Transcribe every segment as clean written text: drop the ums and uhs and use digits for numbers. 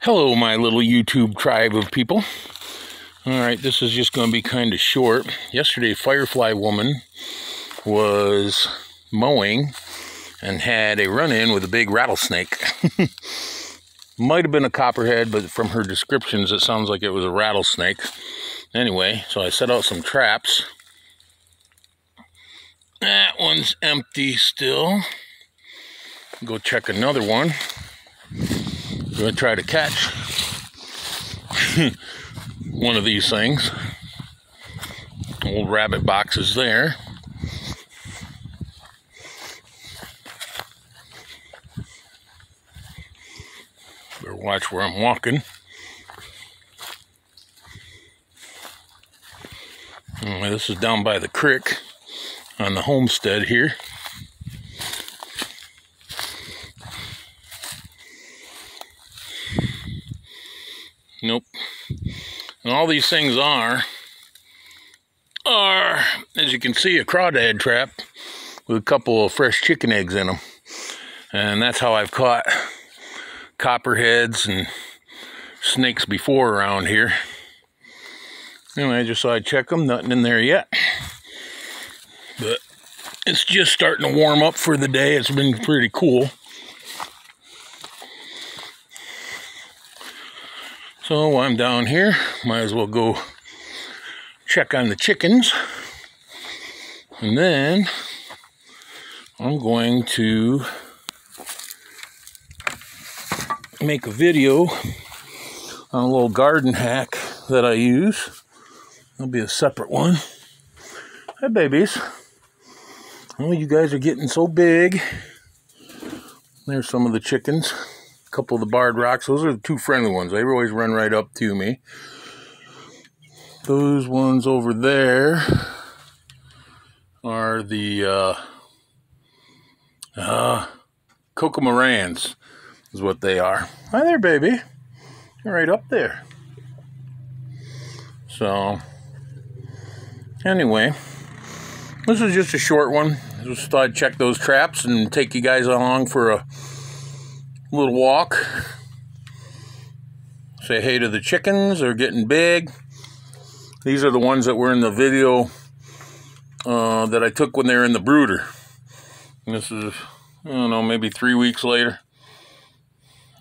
Hello, my little YouTube tribe of people. Alright, this is just going to be kind of short. Yesterday, Firefly Woman was mowing and had a run-in with a big rattlesnake. Might have been a copperhead, but from her descriptions, it sounds like it was a rattlesnake. Anyway, so I set out some traps. That one's empty still. Go check another one. I'm going to try to catch one of these things. Old rabbit boxes there. Better watch where I'm walking. This is down by the creek on the homestead here. Nope. And all these things are, as you can see, a crawdad trap with a couple of fresh chicken eggs in them. And that's how I've caught copperheads and snakes before around here. Anyway, I just thought I'd check them. Nothing in there yet. But it's just starting to warm up for the day. It's been pretty cool. So while I'm down here, might as well go check on the chickens. And then I'm going to make a video on a little garden hack that I use. There'll be a separate one. Hi, babies. Oh, you guys are getting so big. There's some of the chickens. A couple of the barred rocks. Those are the two friendly ones. They always run right up to me. Those ones over there are the Cocomorans is what they are. Hi there, baby. You're right up there. So, anyway, this is just a short one. Just thought I'd check those traps and take you guys along for a little walk. Say hey to the chickens. They're getting big. These are the ones that were in the video that I took when they were in the brooder. And this is, I don't know, maybe 3 weeks later.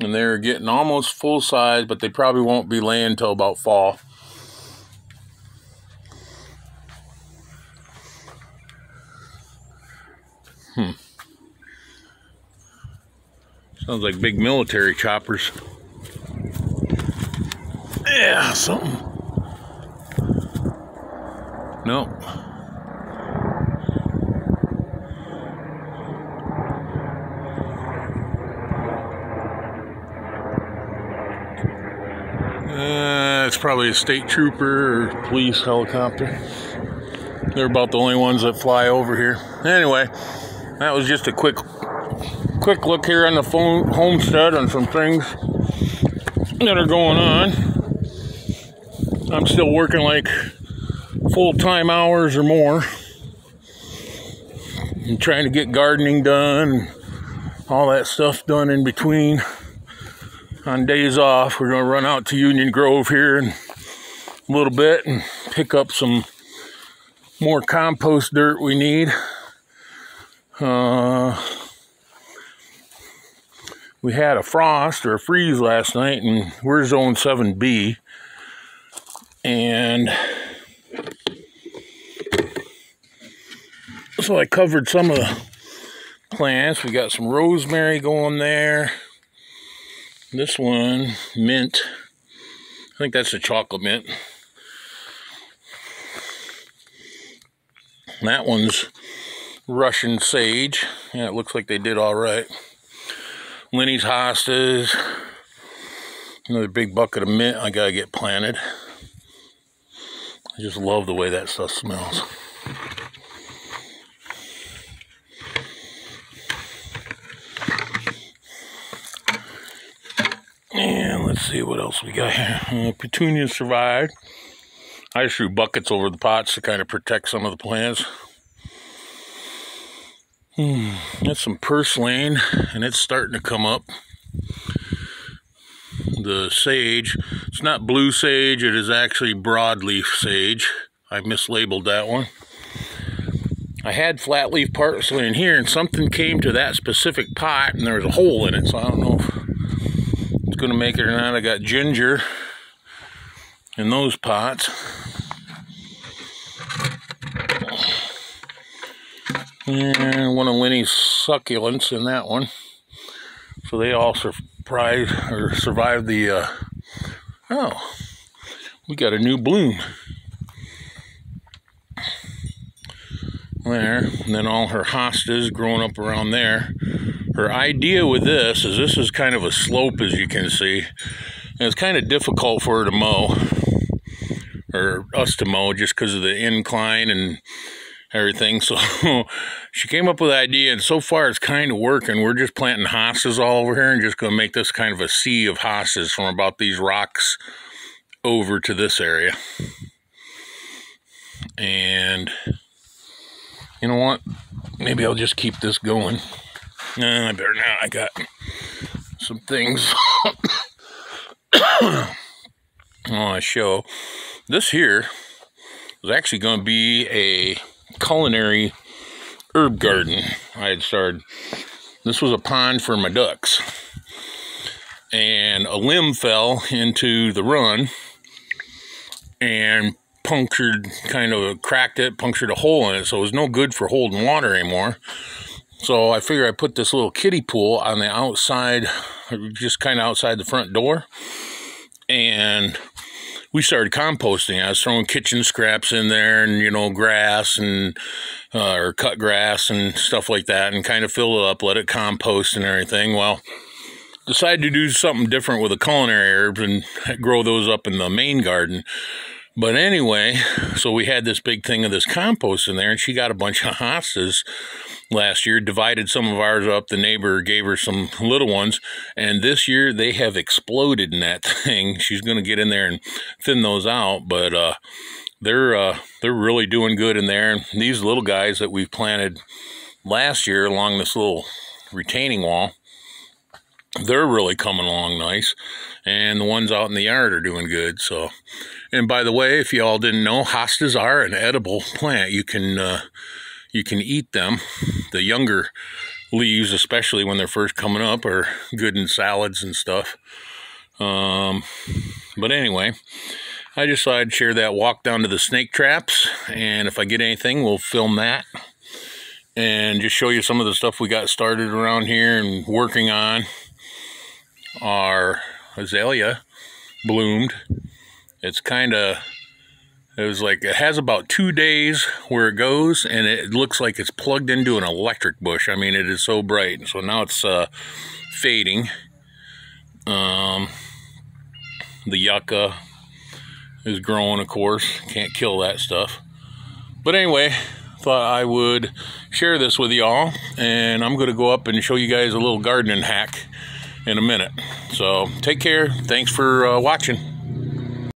And they're getting almost full size, but they probably won't be laying until about fall. Sounds like big military choppers. Yeah, something. Nope. It's probably a state trooper or police helicopter. They're about the only ones that fly over here. Anyway, that was just a quick look here on the homestead on some things that are going on. I'm still working like full-time hours or more. I'm trying to get gardening done and all that stuff done in between. On days off, we're going to run out to Union Grove here in a little bit and pick up some more compost dirt we need. We had a frost or a freeze last night, and we're zone 7B. And so I covered some of the plants. We got some rosemary going there. This one, mint. I think that's a chocolate mint. That one's Russian sage. Yeah, it looks like they did all right. Linny's hostas. Another big bucket of mint I gotta get planted. I just love the way that stuff smells. And let's see what else we got here. Petunias survived. I just threw buckets over the pots to kind of protect some of the plants. That's some purslane, and it's starting to come up. the sage. It's not blue sage, it is actually broadleaf sage. I mislabeled that one. I had flat leaf parsley in here, and something came to that specific pot, and there was a hole in it, so I don't know if it's going to make it or not. I got ginger in those pots. And one of Lenny's succulents in that one. So they all survived the, oh, we got a new bloom. There, and then all her hostas growing up around there. Her idea with this is kind of a slope, as you can see. And it's kind of difficult for her to mow, or us to mow, just because of the incline and everything. So she came up with the idea, and so far it's kind of working. We're just planting hostas all over here and just going to make this kind of a sea of hostas from about these rocks over to this area. And you know what? Maybe I'll just keep this going. I better not. I got some things I want to show. This here is actually going to be a culinary herb garden I had started. This was a pond for my ducks, and a limb fell into the run and punctured, kind of cracked it, punctured a hole in it, so it was no good for holding water anymore. So I figured I'd put this little kiddie pool on the outside, just kind of outside the front door, and we started composting. I was throwing kitchen scraps in there, and, you know, grass and or cut grass and stuff like that, and kind of fill it up, let it compost and everything. Well, decided to do something different with the culinary herbs and grow those up in the main garden. But anyway, so we had this big thing of this compost in there, and she got a bunch of hostas last year, divided some of ours up. The neighbor gave her some little ones, and this year they have exploded in that thing. She's going to get in there and thin those out, but they're really doing good in there. And these little guys that we planted last year along this little retaining wall, they're really coming along nice, and the ones out in the yard are doing good. So, and by the way, if you all didn't know, hostas are an edible plant. You can eat them. The younger leaves, especially when they're first coming up, are good in salads and stuff. But anyway, I just thought I'd share that walk down to the snake traps, and if I get anything, we'll film that and just show you some of the stuff we got started around here and working on. Our azalea bloomed. It's it has about 2 days where it goes, and it looks like it's plugged into an electric bush. I mean, it is so bright. So now it's fading. The yucca is growing, of course. Can't kill that stuff. But anyway, thought I would share this with y'all, and I'm going to go up and show you guys a little gardening hack in a minute. So take care. Thanks for watching.